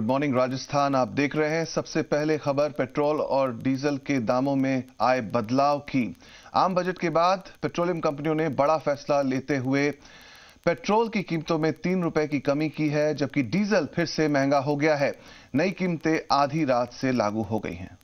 Good morning Rajasthan. आप देख रहे हैं सबसे पहले खबर पेट्रोल और डीजल के दामों में आए बदलाव की। आम बजट के बाद पेट्रोलियम कंपनियों ने बड़ा फैसला लेते हुए पेट्रोल की कीमतों में 3 रुपए की कमी की है, जबकि डीजल फिर से महंगा हो गया है। नई कीमतें आधी रात से लागू हो गई हैं।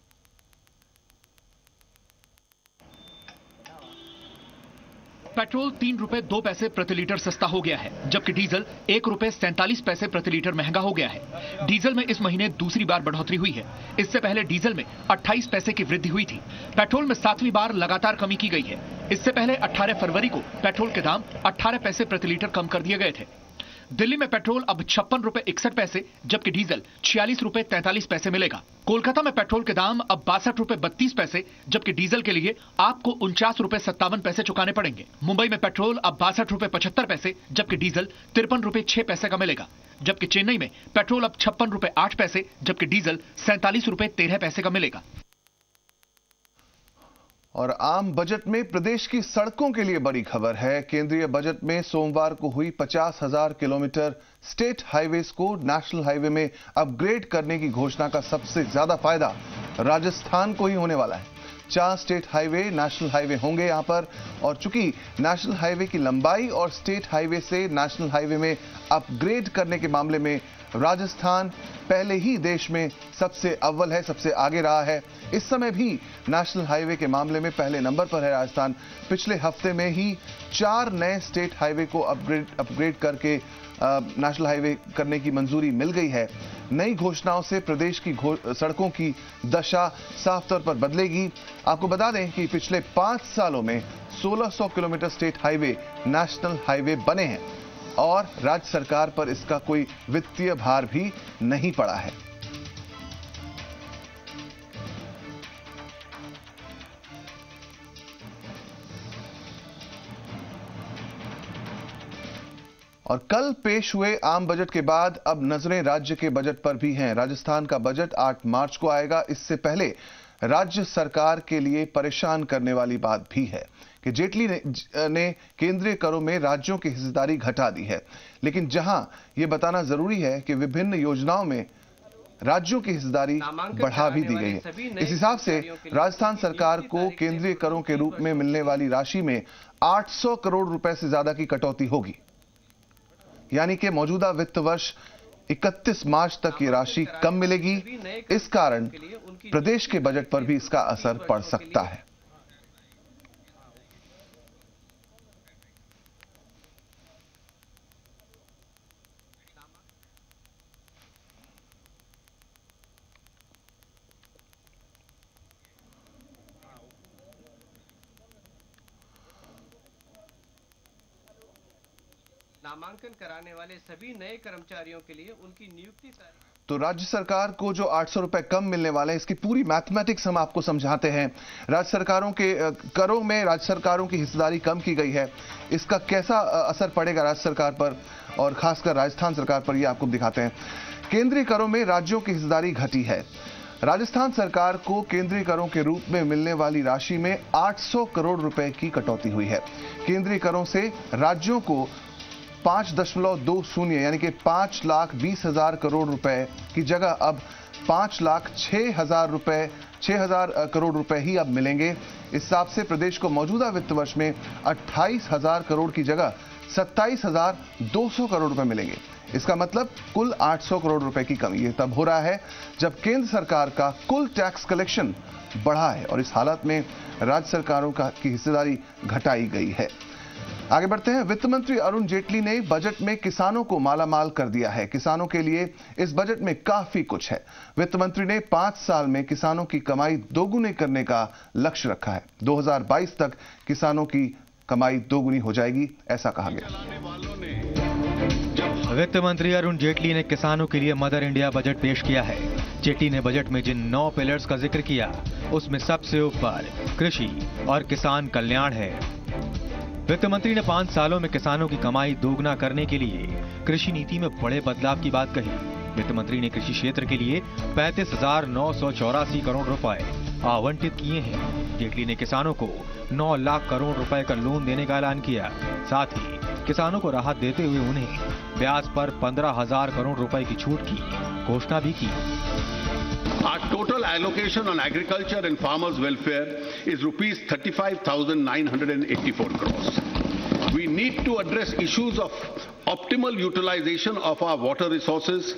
पेट्रोल 3 रुपए 2 पैसे प्रति लीटर सस्ता हो गया है, जबकि डीजल 1 रुपए 47 पैसे प्रति लीटर महंगा हो गया है। डीजल में इस महीने दूसरी बार बढ़ोतरी हुई है। इससे पहले डीजल में 28 पैसे की वृद्धि हुई थी। पेट्रोल में 7वीं बार लगातार कमी की गई है। इससे पहले 18 फरवरी को पेट्रोल के दाम 18 पैसे प्रति लीटर कम कर दिए गए थे। दिल्ली में पेट्रोल अब 56 रुपए 61 पैसे, जबकि डीजल 46 रुपए 43 पैसे मिलेगा। कोलकाता में पेट्रोल के दाम अब 62 रुपए 32 पैसे, जबकि डीजल के लिए आपको 49 रुपए 57 पैसे चुकाने पड़ेंगे। मुंबई में पेट्रोल अब 62 रुपए 75 पैसे, जबकि डीजल 53 रुपए 6 पैसे का मिलेगा। जबकि चेन्नई में पेट्रोल अब 56 रुपए 8 पैसे, जबकि डीजल 47 रुपए 13 पैसे का मिलेगा। और आम बजट में प्रदेश की सड़कों के लिए बड़ी खबर है। केंद्रीय बजट में सोमवार को हुई 50,000 किलोमीटर स्टेट हाईवेज को नेशनल हाईवे में अपग्रेड करने की घोषणा का सबसे ज्यादा फायदा राजस्थान को ही होने वाला है। 4 स्टेट हाईवे नेशनल हाईवे होंगे यहां पर, और चूंकि नेशनल हाईवे की लंबाई और स्टेट हाईवे से नेशनल हाईवे में अपग्रेड करने के मामले में राजस्थान पहले ही देश में सबसे अव्वल है, सबसे आगे रहा है। इस समय भी नेशनल हाईवे के मामले में पहले नंबर पर है राजस्थान। पिछले हफ्ते में ही 4 नए स्टेट हाईवे को अपग्रेड करके नेशनल हाईवे करने की मंजूरी मिल गई है। नई घोषणाओं से प्रदेश की सड़कों की दशा साफ तौर पर बदलेगी। आपको बता दें कि पिछले 5 सालों में 1600 kilometre state highway national highway बने हैं और राज्य सरकार पर इसका कोई वित्तीय भार भी नहीं पड़ा है। और कल पेश हुए आम बजट के बाद अब नजरें राज्य के बजट पर भी हैं। राजस्थान का बजट 8 मार्च को आएगा। इससे पहले राज्य सरकार के लिए परेशान करने वाली बात भी है कि जेटली ने केंद्रीय करों में राज्यों की हिस्सेदारी घटा दी है। लेकिन जहां यह बताना जरूरी है कि विभिन्न योजनाओं में राज्यों की हिस्सेदारी बढ़ा भी दी गई है। इस हिसाब से राजस्थान सरकार को केंद्रीय करों के रूप में मिलने वाली राशि में 800 करोड़ रुपए से ज्यादा की कटौती होगी। यानी कि मौजूदा वित्त वर्ष 31 मार्च तक ये राशि कम मिलेगी। इस कारण प्रदेश के बजट पर भी इसका असर पड़ सकता है। नामांकन कराने वाले सभी नए कर्मचारियों के लिए उनकी नियुक्ति तारीख। तो राज्य सरकार को जो 800 रुपए कम मिलने वाले हैं, इसकी पूरी मैथमेटिक्स हम आपको समझाते हैं। राज्य सरकारों के करों में राज्य सरकारों की हिस्सेदारी कम की गई है। इसका कैसा असर पड़ेगा राज्य सरकार पर और खासकर राजस्थान सरकार पर, यह आपको दिखाते हैं। केंद्रीय करों में राज्यों की हिस्सेदारी घटी है। राजस्थान सरकार को केंद्रीय करों के रूप में मिलने वाली राशि में 800 करोड़ रुपए की कटौती हुई है। केंद्रीय करों से राज्यों को 5.20 यानी कि 5,20,000 करोड़ रुपए की जगह अब 5,06,000 करोड़ रुपए ही अब मिलेंगे। इस हिसाब से प्रदेश को मौजूदा वित्त वर्ष में 28,000 करोड़ की जगह 27,200 करोड़ रुपए मिलेंगे। इसका मतलब कुल 800 करोड़ रुपए की कमी। ये तब हो रहा है जब केंद्र सरकार का कुल टैक्स कलेक्शन बढ़ा है और इस हालत में राज्य सरकारों की हिस्सेदारी घटाई गई है। आगे बढ़ते हैं। वित्त मंत्री अरुण जेटली ने बजट में किसानों को मालामाल कर दिया है। किसानों के लिए इस बजट में काफी कुछ है। वित्त मंत्री ने 5 साल में किसानों की कमाई दोगुनी करने का लक्ष्य रखा है। 2022 तक किसानों की कमाई दोगुनी हो जाएगी, ऐसा कहा गया। वित्त मंत्री अरुण जेटली ने किसानों के लिए मदर इंडिया बजट पेश किया है। जेटली ने बजट में जिन 9 पिलर्स का जिक्र किया, उसमें सबसे ऊपर कृषि और किसान कल्याण है। वित्त मंत्री ने 5 सालों में किसानों की कमाई दोगुना करने के लिए कृषि नीति में बड़े बदलाव की बात कही। वित्त मंत्री ने कृषि क्षेत्र के लिए 35,984 करोड़ रुपए आवंटित किए हैं। जेटली ने किसानों को 9 लाख करोड़ रुपए का लोन देने का ऐलान किया। साथ ही किसानों को राहत देते हुए उन्हें ब्याज पर 15,000 करोड़ रुपए की छूट की घोषणा भी की। Our total allocation on agriculture and farmers' welfare is rupees 35,984 crores. We need to address issues of optimal utilization of our water resources,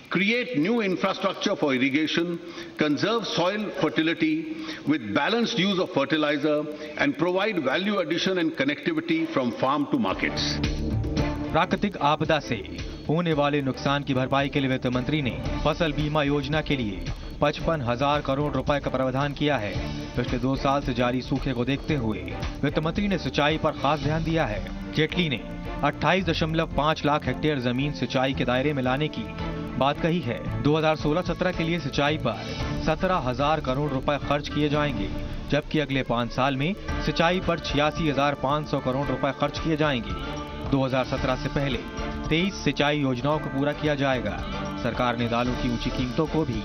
create new infrastructure for irrigation, conserve soil fertility with balanced use of fertilizer, and provide value addition and connectivity from farm to markets. प्राकृतिक आपदा से होने वाले नुकसान की भरपाई के लिए वित्त मंत्री ने फसल बीमा योजना के लिए 55,000 करोड़ रुपए का प्रावधान किया है। पिछले 2 साल से जारी सूखे को देखते हुए वित्त मंत्री ने सिंचाई पर खास ध्यान दिया है। जेटली ने 28.5 लाख हेक्टेयर जमीन सिंचाई के दायरे में लाने की बात कही है। 2016-17 के लिए सिंचाई पर 17,000 करोड़ रुपए खर्च किए जाएंगे, जबकि अगले 5 साल में सिंचाई पर 86,500 करोड़ रुपए खर्च किए जाएंगे। 2017 से पहले 23 सिंचाई योजनाओं को पूरा किया जाएगा। सरकार ने दालों की ऊंची कीमतों को भी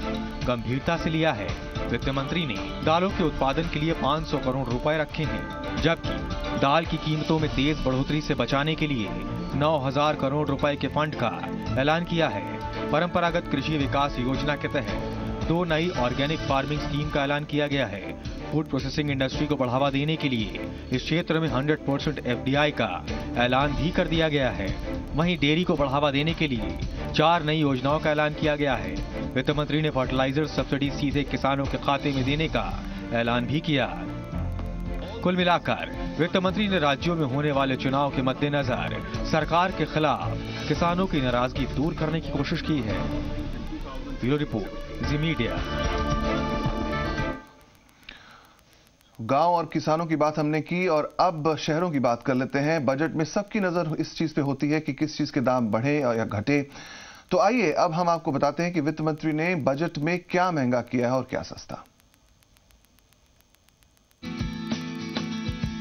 गंभीरता से लिया है। वित्त मंत्री ने दालों के उत्पादन के लिए 500 करोड़ रुपए रखे हैं, जबकि दाल की कीमतों में तेज बढ़ोतरी से बचाने के लिए 9,000 करोड़ रुपए के फंड का ऐलान किया है। परंपरागत कृषि विकास योजना के तहत 2 नई ऑर्गेनिक फार्मिंग स्कीम का ऐलान किया गया है। फूड प्रोसेसिंग इंडस्ट्री को बढ़ावा देने के लिए इस क्षेत्र में 100% FDI का ऐलान भी कर दिया गया है। वहीं डेयरी को बढ़ावा देने के लिए 4 नई योजनाओं का ऐलान किया गया है। वित्त मंत्री ने फर्टिलाइजर सब्सिडी सीधे किसानों के खाते में देने का ऐलान भी किया। कुल मिलाकर वित्त मंत्री ने राज्यों में होने वाले चुनाव के मद्देनजर सरकार के खिलाफ किसानों की नाराजगी दूर करने की कोशिश की है। ब्यूरो रिपोर्ट, जी मीडिया। गांव और किसानों की बात हमने की और अब शहरों की बात कर लेते हैं। बजट में सबकी नजर इस चीज पे होती है कि किस चीज के दाम बढ़े या घटे। तो आइए अब हम आपको बताते हैं कि वित्त मंत्री ने बजट में क्या महंगा किया है और क्या सस्ता।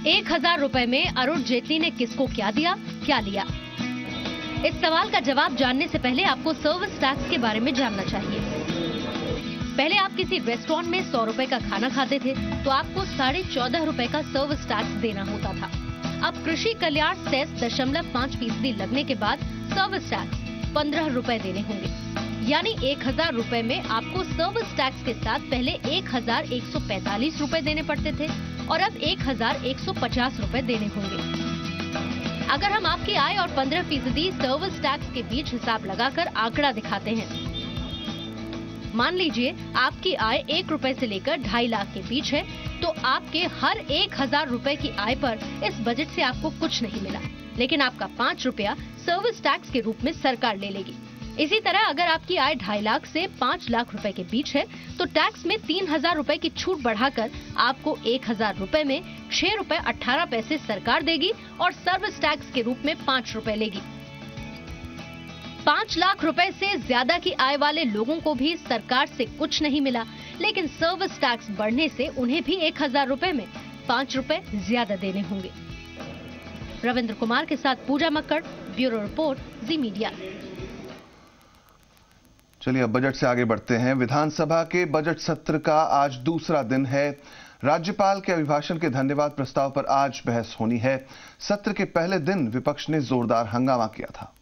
1,000 रुपए में अरुण जेटली ने किसको क्या दिया, क्या लिया? इस सवाल का जवाब जानने से पहले आपको सर्विस टैक्स के बारे में जानना चाहिए। पहले आप किसी रेस्टोरेंट में 100 रुपए का खाना खाते थे तो आपको 14.5 रुपए का सर्विस टैक्स देना होता था। अब कृषि कल्याण सेस 0.5% लगने के बाद सर्विस टैक्स 15 रुपए देने होंगे। यानी 1,000 रुपए में आपको सर्विस टैक्स के साथ पहले 1,145 रुपए देने पड़ते थे और अब 1,150 रुपए देने होंगे। अगर हम आपकी आय और 15% सर्विस टैक्स के बीच हिसाब लगाकर आंकड़ा दिखाते हैं, मान लीजिए आपकी आय 1 रुपए से लेकर 2.5 लाख के बीच है, तो आपके हर 1,000 रुपए की आय पर इस बजट से आपको कुछ नहीं मिला, लेकिन आपका 5 रुपया सर्विस टैक्स के रूप में सरकार ले लेगी। इसी तरह अगर आपकी आय 2.5 लाख से 5 लाख रुपए के बीच है, तो टैक्स में 3,000 रुपए की छूट बढ़ाकर आपको 1,000 रुपए में 6 रुपए 18 पैसे सरकार देगी और सर्विस टैक्स के रूप में 5 रुपए लेगी। 5 लाख रुपए से ज्यादा की आय वाले लोगों को भी सरकार से कुछ नहीं मिला, लेकिन सर्विस टैक्स बढ़ने से उन्हें भी 1,000 रुपए में 5 रुपए ज्यादा देने होंगे। रविंद्र कुमार के साथ पूजा मक्कड़, ब्यूरो रिपोर्ट, जी मीडिया। चलिए अब बजट से आगे बढ़ते हैं। विधानसभा के बजट सत्र का आज दूसरा दिन है। राज्यपाल के अभिभाषण के धन्यवाद प्रस्ताव पर आज बहस होनी है। सत्र के पहले दिन विपक्ष ने जोरदार हंगामा किया था।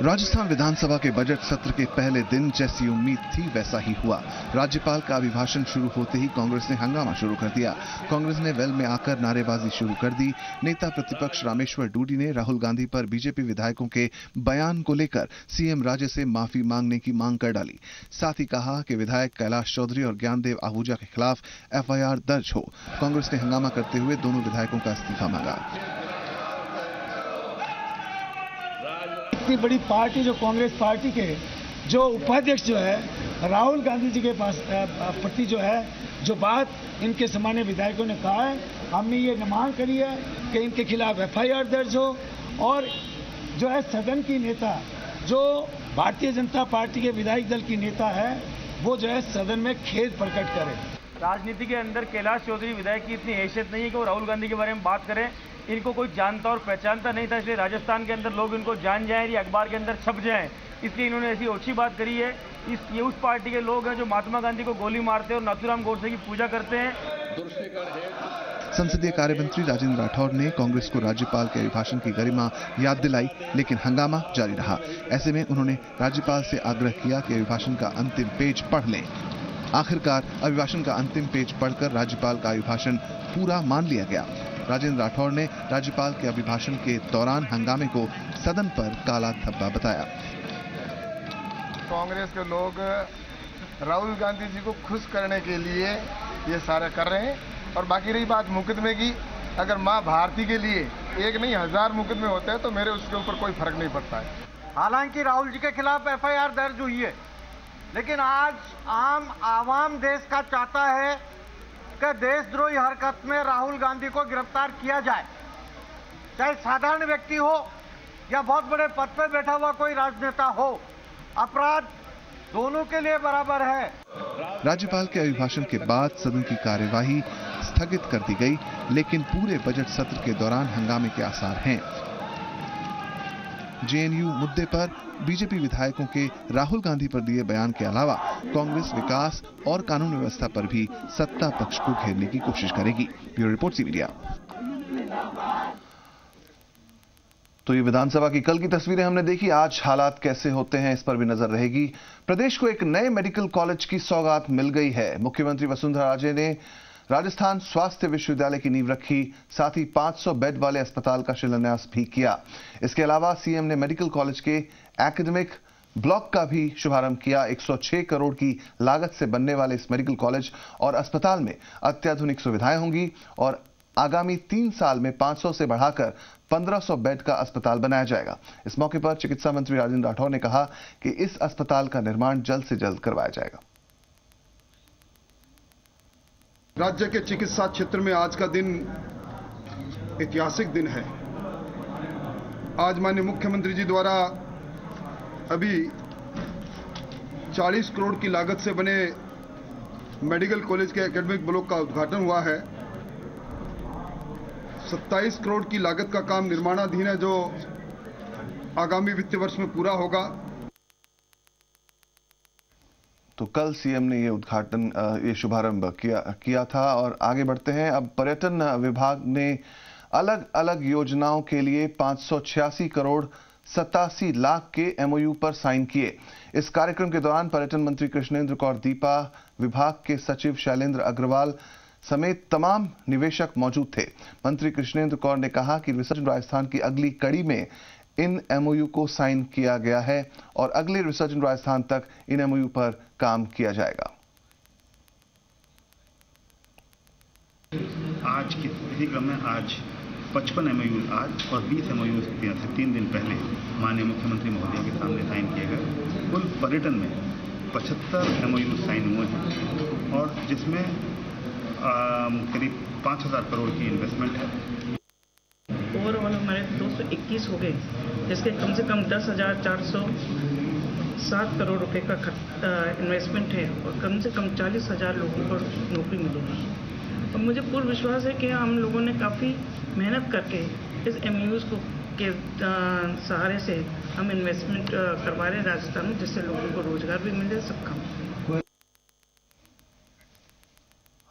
राजस्थान विधानसभा के बजट सत्र के पहले दिन जैसी उम्मीद थी वैसा ही हुआ। राज्यपाल का अभिभाषण शुरू होते ही कांग्रेस ने हंगामा शुरू कर दिया। कांग्रेस ने वेल में आकर नारेबाजी शुरू कर दी। नेता प्रतिपक्ष रामेश्वर डूडी ने राहुल गांधी पर बीजेपी विधायकों के बयान को लेकर सीएम राजे से माफी मांगने की मांग कर डाली। साथ ही कहा कि विधायक कैलाश चौधरी और ज्ञानदेव आहूजा के खिलाफ FIR दर्ज हो। कांग्रेस ने हंगामा करते हुए दोनों विधायकों का इस्तीफा मांगा। इतनी बड़ी पार्टी जो कांग्रेस पार्टी के जो उपाध्यक्ष जो है राहुल गांधी जी के पास प्रति जो है जो बात इनके सामान्य विधायकों ने कहा है, हमने ये मांग करी है कि इनके खिलाफ FIR दर्ज हो और जो है सदन की नेता जो भारतीय जनता पार्टी के विधायक दल की नेता है वो जो है सदन में खेद प्रकट करे। राजनीति के अंदर कैलाश चौधरी विधायक की इतनी हैसियत नहीं है कि वो राहुल गांधी के बारे में बात करें। इनको कोई जानता और पहचानता नहीं था, इसलिए राजस्थान के अंदर लोग इनको जान जाएं या अखबार के अंदर छप जाएं, इसलिए इन्होंने ऐसी ओछी बात करी है। ये उस पार्टी के लोग हैं जो महात्मा गांधी को गोली मारते हैं और नाथूराम गोडसे की पूजा करते हैं। संसदीय कार्य मंत्री राजेंद्र राठौर ने कांग्रेस को राज्यपाल के अभिभाषण की गरिमा याद दिलाई, लेकिन हंगामा जारी रहा। ऐसे में उन्होंने राज्यपाल से आग्रह किया कि अभिभाषण का अंतिम पेज पढ़ लें। आखिरकार अभिभाषण का अंतिम पेज पढ़कर राज्यपाल का अभिभाषण पूरा मान लिया गया। राजेंद्र राठौर ने राज्यपाल के अभिभाषण के दौरान हंगामे को सदन पर काला धब्बा बताया। कांग्रेस के लोग राहुल गांधी जी को खुश करने के लिए ये सारा कर रहे हैं। और बाकी रही बात मुकदमे की, अगर मां भारती के लिए एक नहीं 1000 मुकदमे होते हैं तो मेरे उसके ऊपर कोई फर्क नहीं पड़ता है। हालांकि राहुल जी के खिलाफ एफआईआर दर्ज हुई है, लेकिन आज आम आवाम देश का चाहता है कि देशद्रोही हरकत में राहुल गांधी को गिरफ्तार किया जाए। चाहे साधारण व्यक्ति हो या बहुत बड़े पद पर बैठा हुआ कोई राजनेता हो, अपराध दोनों के लिए बराबर है। राज्यपाल के अभिभाषण के बाद सदन की कार्यवाही स्थगित कर दी गई, लेकिन पूरे बजट सत्र के दौरान हंगामे के आसार हैं। जेएनयू मुद्दे पर बीजेपी विधायकों के राहुल गांधी पर दिए बयान के अलावा कांग्रेस विकास और कानून व्यवस्था पर भी सत्ता पक्ष को घेरने की कोशिश करेगी। Bureau report, C media. तो ये विधानसभा की कल की तस्वीरें हमने देखी। आज हालात कैसे होते हैं इस पर भी नजर रहेगी। प्रदेश को एक नए मेडिकल कॉलेज की सौगात मिल गई है। मुख्यमंत्री वसुंधरा राजे ने राजस्थान स्वास्थ्य विश्वविद्यालय की नींव रखी, साथ ही 500 बेड वाले अस्पताल का शिलान्यास भी किया। इसके अलावा सीएम ने मेडिकल कॉलेज के एकेडमिक ब्लॉक का भी शुभारंभ किया। 106 करोड़ की लागत से बनने वाले इस मेडिकल कॉलेज और अस्पताल में अत्याधुनिक सुविधाएं होंगी और आगामी 3 साल में 500 से बढ़ाकर 1500 बेड का अस्पताल बनाया जाएगा। इस मौके पर चिकित्सा मंत्री राजेंद्र राठौर ने कहा कि इस अस्पताल का निर्माण जल्द से जल्द करवाया जाएगा। राज्य के चिकित्सा क्षेत्र में आज का दिन ऐतिहासिक दिन है। आज माननीय मुख्यमंत्री जी द्वारा अभी 40 करोड़ की लागत से बने मेडिकल कॉलेज के एकेडमिक ब्लॉक का उद्घाटन हुआ है। 27 करोड़ की लागत का काम निर्माणाधीन है, जो आगामी वित्तीय वर्ष में पूरा होगा। तो कल सीएम ने ये शुभारंभ किया था। और आगे बढ़ते हैं। अब पर्यटन विभाग ने अलग अलग योजनाओं के लिए 586 करोड़ 87 लाख के एमओयू पर साइन किए। इस कार्यक्रम के दौरान पर्यटन मंत्री कृष्णेंद्र कौर दीपा, विभाग के सचिव शैलेंद्र अग्रवाल समेत तमाम निवेशक मौजूद थे। मंत्री कृष्णेंद्र कौर ने कहा कि रिसर्च राजस्थान की अगली कड़ी में इन एमओयू को साइन किया गया है और अगले रिसर्च राजस्थान तक इन एमओयू पर काम किया जाएगा। आज की तिथि क्रम में आज 55 एमओयू आज और 20 एमओयू 3 दिन पहले माननीय मुख्यमंत्री महोदय के सामने साइन किए गए। कुल पर्यटन में 75 एमओयू साइन हुए हैं और जिसमें करीब 5000 करोड़ की इन्वेस्टमेंट है। ओवरऑल हमारे 221 हो गए, जिसके कम से कम 10,407 करोड़ रुपए का इन्वेस्टमेंट है और कम से कम 40,000 लोगों को नौकरी मिलेगी। और मुझे पूर्ण विश्वास है कि हम लोगों ने काफ़ी मेहनत करके इस एमयूज़ को के सहारे से हम इन्वेस्टमेंट करवा रहे हैं राजस्थान में, जिससे लोगों को रोजगार भी मिले, सब काम।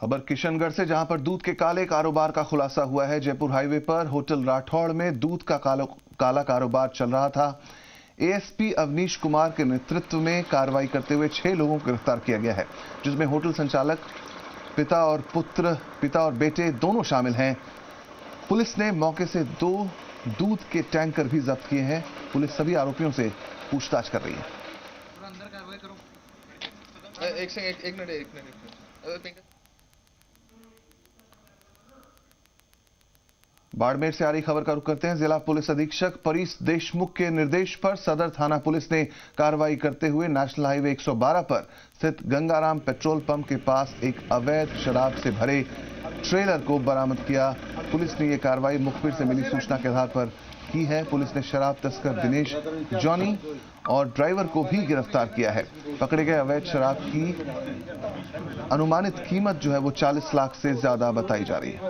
खबर किशनगढ़ से, जहां पर दूध के काले कारोबार का खुलासा हुआ है। जयपुर हाईवे पर होटल राठौड़ में दूध का काला कारोबार चल रहा था। एएसपी अवनीश कुमार के नेतृत्व में कार्रवाई करते हुए 6 लोगों को गिरफ्तार किया गया है, जिसमें होटल संचालक, पिता और बेटे दोनों शामिल हैं। पुलिस ने मौके से 2 दूध के टैंकर भी जब्त किए हैं। पुलिस सभी आरोपियों से पूछताछ कर रही है। एक मिनट। बाड़मेर से आ रही खबर का रुख करते हैं। जिला पुलिस अधीक्षक परीस देशमुख के निर्देश पर सदर थाना पुलिस ने कार्रवाई करते हुए नेशनल हाईवे 112 पर स्थित गंगाराम पेट्रोल पंप के पास एक अवैध शराब से भरे ट्रेलर को बरामद किया। पुलिस ने यह कार्रवाई मुखबिर से मिली सूचना के आधार पर की है। पुलिस ने शराब तस्कर दिनेश जॉनी और ड्राइवर को भी गिरफ्तार किया है। पकड़े गए अवैध शराब की अनुमानित कीमत जो है वो 40 लाख से ज्यादा बताई जा रही है।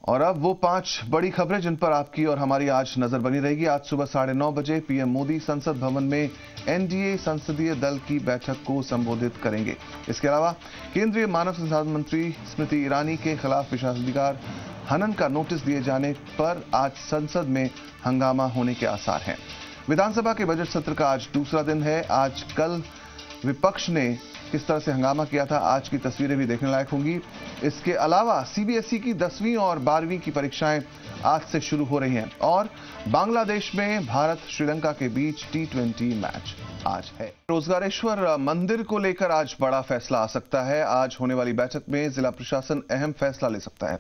और अब वो 5 बड़ी खबरें जिन पर आपकी और हमारी आज नजर बनी रहेगी। आज सुबह 9:30 बजे पीएम मोदी संसद भवन में एनडीए संसदीय दल की बैठक को संबोधित करेंगे। इसके अलावा केंद्रीय मानव संसाधन मंत्री स्मृति ईरानी के खिलाफ विशेषाधिकार हनन का नोटिस दिए जाने पर आज संसद में हंगामा होने के आसार हैं। विधानसभा के बजट सत्र का आज दूसरा दिन है। आज कल विपक्ष ने किस तरह से हंगामा किया था, आज की तस्वीरें भी देखने लायक होंगी। इसके अलावा सीबीएसई की 10वीं और 12वीं की परीक्षाएं आज से शुरू हो रही हैं और बांग्लादेश में भारत श्रीलंका के बीच T20 मैच आज है। रोजगारेश्वर मंदिर को लेकर आज बड़ा फैसला आ सकता है। आज होने वाली बैठक में जिला प्रशासन अहम फैसला ले सकता है।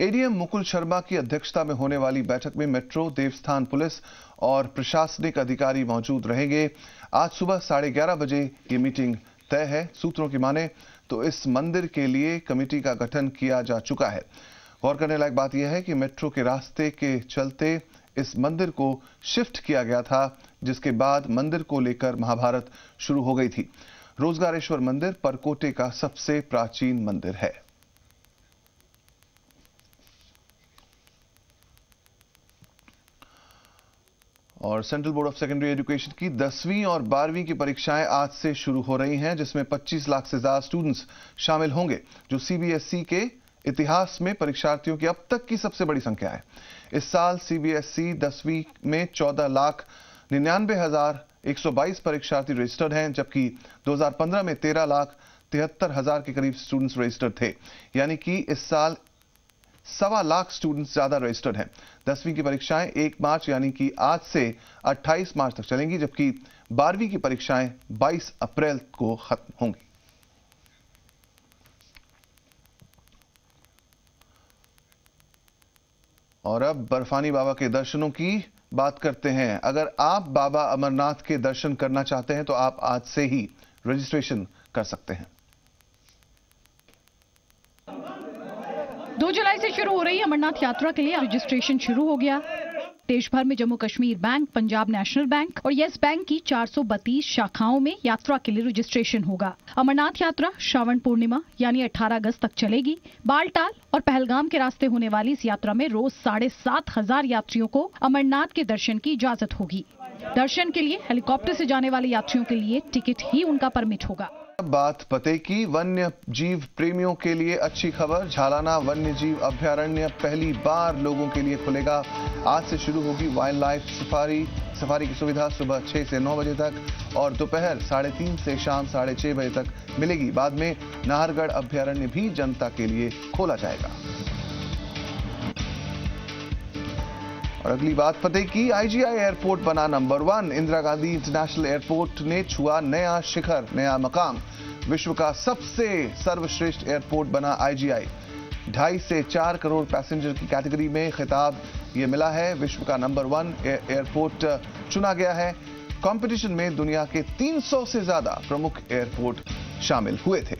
एडीएम मुकुल शर्मा की अध्यक्षता में होने वाली बैठक में मेट्रो, देवस्थान पुलिस और प्रशासनिक अधिकारी मौजूद रहेंगे। आज सुबह 11:30 बजे ये मीटिंग तय है। सूत्रों की माने तो इस मंदिर के लिए कमेटी का गठन किया जा चुका है। गौर करने लायक बात यह है कि मेट्रो के रास्ते के चलते इस मंदिर को शिफ्ट किया गया था, जिसके बाद मंदिर को लेकर महाभारत शुरू हो गई थी। रोजगारेश्वर मंदिर परकोटे का सबसे प्राचीन मंदिर है। और central board of secondary education की 10वीं और 12वीं की परीक्षाएं आज से शुरू हो रही हैं, जिसमें 25 लाख से ज्यादा स्टूडेंट्स शामिल होंगे, जो सीबीएसई के इतिहास में परीक्षार्थियों की अब तक की सबसे बड़ी संख्या है। इस साल सीबीएसई 10वीं में 14,99,122 परीक्षार्थी रजिस्टर्ड हैं, जबकि 2015 में 13,73,000 के करीब स्टूडेंट्स रजिस्टर्ड थे। यानी कि इस साल 1.25 लाख स्टूडेंट्स ज्यादा रजिस्टर्ड हैं। 10वीं की परीक्षाएं 1 मार्च यानी कि आज से 28 मार्च तक चलेंगी, जबकि 12वीं की परीक्षाएं 22 अप्रैल को खत्म होंगी। और अब बर्फानी बाबा के दर्शनों की बात करते हैं। अगर आप बाबा अमरनाथ के दर्शन करना चाहते हैं तो आप आज से ही रजिस्ट्रेशन कर सकते हैं। 2 जुलाई से शुरू हो रही अमरनाथ यात्रा के लिए रजिस्ट्रेशन शुरू हो गया। देश भर में Jammu Kashmir bank, Punjab national bank और येस बैंक की 432 शाखाओं में यात्रा के लिए रजिस्ट्रेशन होगा। अमरनाथ यात्रा श्रावण पूर्णिमा यानी 18 अगस्त तक चलेगी। बालटाल और पहलगाम के रास्ते होने वाली इस यात्रा में रोज 7,500 यात्रियों को अमरनाथ के दर्शन की इजाजत होगी। दर्शन के लिए हेलीकॉप्टर से जाने वाले यात्रियों के लिए टिकट ही उनका परमिट होगा। बात पते की। वन्य जीव प्रेमियों के लिए अच्छी खबर। झालाना वन्य जीव अभ्यारण्य पहली बार लोगों के लिए खुलेगा। आज से शुरू होगी वाइल्ड लाइफ सफारी की सुविधा सुबह 6 से 9 बजे तक और दोपहर 3:30 से शाम 6:30 बजे तक मिलेगी। बाद में नाहरगढ़ अभ्यारण्य भी जनता के लिए खोला जाएगा। और अगली बात पते की। आईजीआई एयरपोर्ट बना number 1। Indira Gandhi international airport ने छुआ नया शिखर, नया मकाम। विश्व का सबसे सर्वश्रेष्ठ एयरपोर्ट बना आईजीआई। 2.5 से 4 करोड़ पैसेंजर की कैटेगरी में खिताब ये मिला है। विश्व का नंबर 1 एयरपोर्ट चुना गया है। कंपटीशन में दुनिया के 300 से ज्यादा प्रमुख एयरपोर्ट शामिल हुए थे।